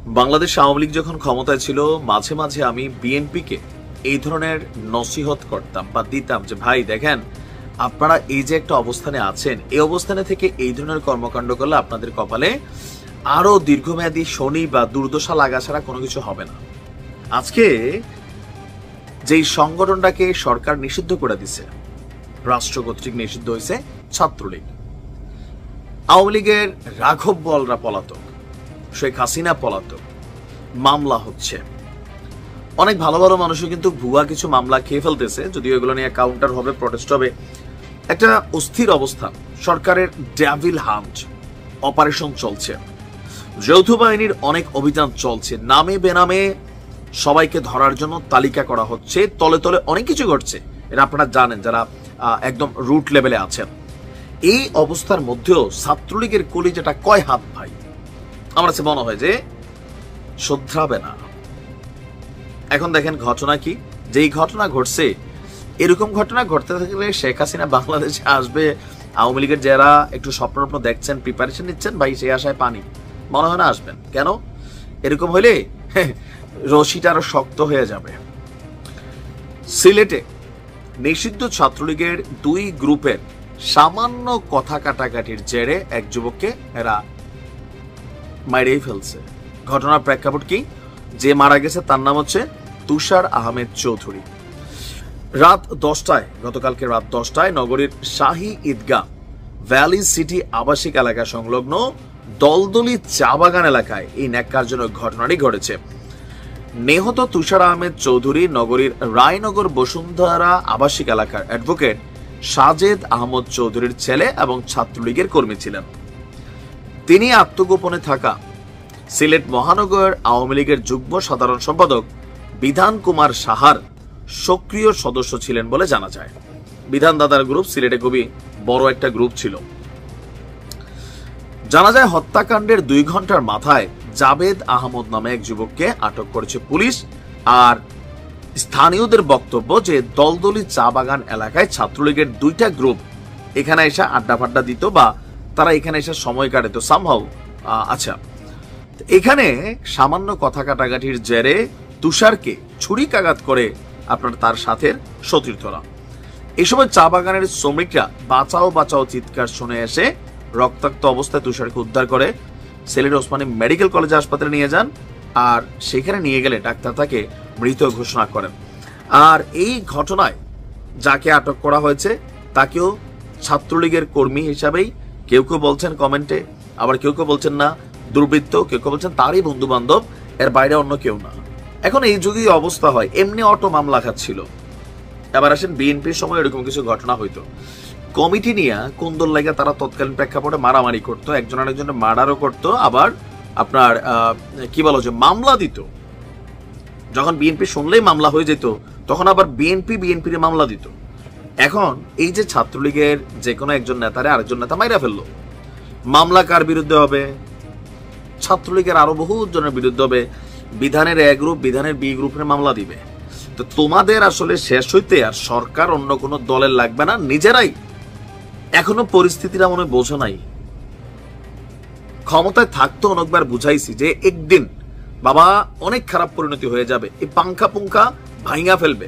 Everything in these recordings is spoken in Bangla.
বাংলাদেশ আওয়ামী লীগ যখন ক্ষমতায় ছিল মাঝে মাঝে আমি বিএনপিকে এই ধরনের নসিহত করতাম বা দিতাম যে ভাই দেখেন আপনারা এই যে একটা অবস্থানে আছেন, এই অবস্থানে থেকে এই ধরনের কর্মকাণ্ড করলে আপনাদের কপালে আরো দীর্ঘমেয়াদী শনি বা দুর্দশা লাগা ছাড়া কোনো কিছু হবে না। আজকে যেই সংগঠনটাকে সরকার নিষিদ্ধ করে দিছে, রাষ্ট্র কর্তৃক নিষিদ্ধ হয়েছে ছাত্রলীগ। আওয়ামী লীগের রাঘব বোয়ালরা পলাতক, শেখ হাসিনা পলাতক, মামলা হচ্ছে। অনেক ভালো ভালো মানুষও কিন্তু ভুয়া কিছু মামলা খেয়ে ফেলতেছে, যদিও এগুলো নিয়ে কাউন্টার হবে, প্রটেস্ট হবে। একটা অস্থির অবস্থান। সরকারের ডেভিল হান্ট অপারেশন চলছে, যৌথ বাহিনীর অনেক অভিযান চলছে, নামে বেনামে সবাইকে ধরার জন্য তালিকা করা হচ্ছে, তলে তলে অনেক কিছু ঘটছে। এটা আপনারা জানেন যারা একদম রুট লেভেলে আছেন। এই অবস্থার মধ্যেও ছাত্রলীগের কলিজাটা কয় হাত ভাই, আমার কাছে মনে হয় যে শোধরাবে না। এখন দেখেন ঘটনা কি, যেই ঘটনা ঘটছে, এরকম ঘটনা ঘটতে থাকলে শেখ হাসিনা বাংলাদেশে আসবে, আওয়ামী লীগের যারা একটু স্বপ্ন দেখছেন, প্রিপারেশন নিচ্ছেন, ভাই সেই আশায় পানি, মনে হয় না আসবেন। কেন? এরকম হইলে রশিটা আরো শক্ত হয়ে যাবে। সিলেটে নিষিদ্ধ ছাত্রলীগের দুই গ্রুপের সামান্য কথা কাটাকাটির জেরে এক যুবককে এরা মাইরেই ফেলছে। ঘটনার প্রেক্ষাপট কি? যে মারা গেছে তার নাম হচ্ছে তুষার আহমেদ চৌধুরী। রাত 10টায়, গতকালকে রাত 10টায় নগরীর শাহী ঈদগাহ ভ্যালি সিটি আবাসিক এলাকা সংলগ্ন দলদলি চা বাগান এলাকায় এই ন্যাক্কারজনক ঘটনাটি ঘটেছে। নিহত তুষার আহমেদ চৌধুরী নগরীর রায়নগর বসুন্ধরা আবাসিক এলাকার অ্যাডভোকেট সাজেদ আহমদ চৌধুরীর ছেলে এবং ছাত্রলীগের কর্মী ছিলেন। তিনি আত্মগোপনে থাকা সিলেট মহানগর আওয়ামী লীগের যুগ্ম সাধারণ সম্পাদক বিধান কুমার সাহার সক্রিয় সদস্য ছিলেন বলে জানা যায়। বিধান দাদার গ্রুপ সিলেটে খুবই বড় একটা গ্রুপ ছিল। জানা যায় হত্যাকাণ্ডের 2 ঘন্টার মাথায় জাবেদ আহমদ নামে এক যুবককে আটক করেছে পুলিশ। আর স্থানীয়দের বক্তব্য যে দলদলি চা বাগান এলাকায় ছাত্রলীগের 2টা গ্রুপ এখানে এসে আড্ডা ফাড্ডা দিত বা তারা এখানে এসে সময় কাটাতো সামহাউ। আচ্ছা, এখানে সামান্য কথা কাটাকাটির জেরে তুষারকে ছুরিকাঘাত করে আপনার তার সাথে সতীর্থরা। এই সময় চা বাগানের শ্রমিকরা বাঁচাও বাঁচাও চিৎকার শুনে এসে রক্তাক্ত অবস্থায় তুষারকে উদ্ধার করে সিলেট ওসমানী মেডিকেল কলেজ হাসপাতালে নিয়ে যান। আর সেখানে নিয়ে গেলে ডাক্তার তাকে মৃত ঘোষণা করেন। আর এই ঘটনায় যাকে আটক করা হয়েছে তাকেও ছাত্রলীগের কর্মী হিসাবেই কেউ কেউ বলছেন কমেন্টে, আবার কেউ কেউ বলছেন না দুর্বৃত্ত, কেউ কেউ বলছেন তারই বন্ধু বান্ধব, এর বাইরে অন্য কেউ না। এখন এই যদি অবস্থা হয়, এমনি অটো মামলা খাচ্ছিল। এবার আসেন বিএনপির সময় এরকম কিছু ঘটনা হইতো, কমিটি নিয়ে কোন্দল লাগে তারা তৎকালীন প্রেক্ষাপটে মারামারি করতো, একজন আরেকজনের মার্ডারও করতো, আবার আপনার কি বলো যে মামলা দিত। যখন বিএনপি শুনলেই মামলা হয়ে যেত তখন আবার বিএনপির মামলা দিত। এখন এই যে ছাত্রলীগের যে কোনো একজন নেতারে আরেকজন নেতা মাইরা ফেললো, মামলা কার বিরুদ্ধে হবে? ছাত্রলীগের আরো বহু জনের বিরুদ্ধে হবে। বিধানের এ গ্রুপ বিধানের বি গ্রুপের মামলা দিবে। তো তোমাদের আসলে শেষ হইতে আর সরকার অন্য কোনো দলের লাগবে না, নিজেরাই এখনো পরিস্থিতিটা মনে বোঝো নাই। ক্ষমতায় থাকতো অনেকবার বুঝাইছি যে একদিন বাবা অনেক খারাপ পরিণতি হয়ে যাবে, এই পাংখা পুঙ্খা ভাঙা ফেলবে।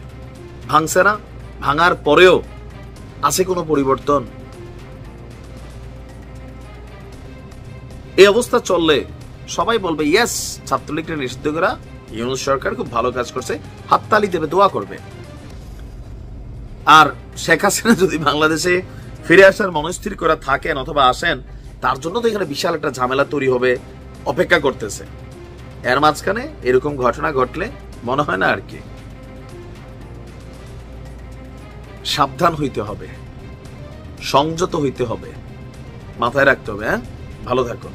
ভাঙছে না? ভাঙার পরেও আছে কোনো পরিবর্তন? এই অবস্থা চললে সবাই বলবে ইয়েস, ছাত্রলীগকে নিষিদ্ধ করা ইউনূস সরকার খুব ভালো কাজ করছে, হাততালি দেবে, দোয়া করবে। আর শেখ হাসিনা যদি বাংলাদেশে ফিরে আসার মনস্থির করা থাকেন অথবা আসেন, তার জন্য তো এখানে বিশাল একটা ঝামেলা তৈরি হবে, অপেক্ষা করতেছে। এর মাঝখানে এরকম ঘটনা ঘটলে মনে হয় না আর কি। সাবধান হইতে হবে, সংযত হইতে হবে, মাথায় রাখতে হবে। হ্যাঁ, ভালো থাকুন।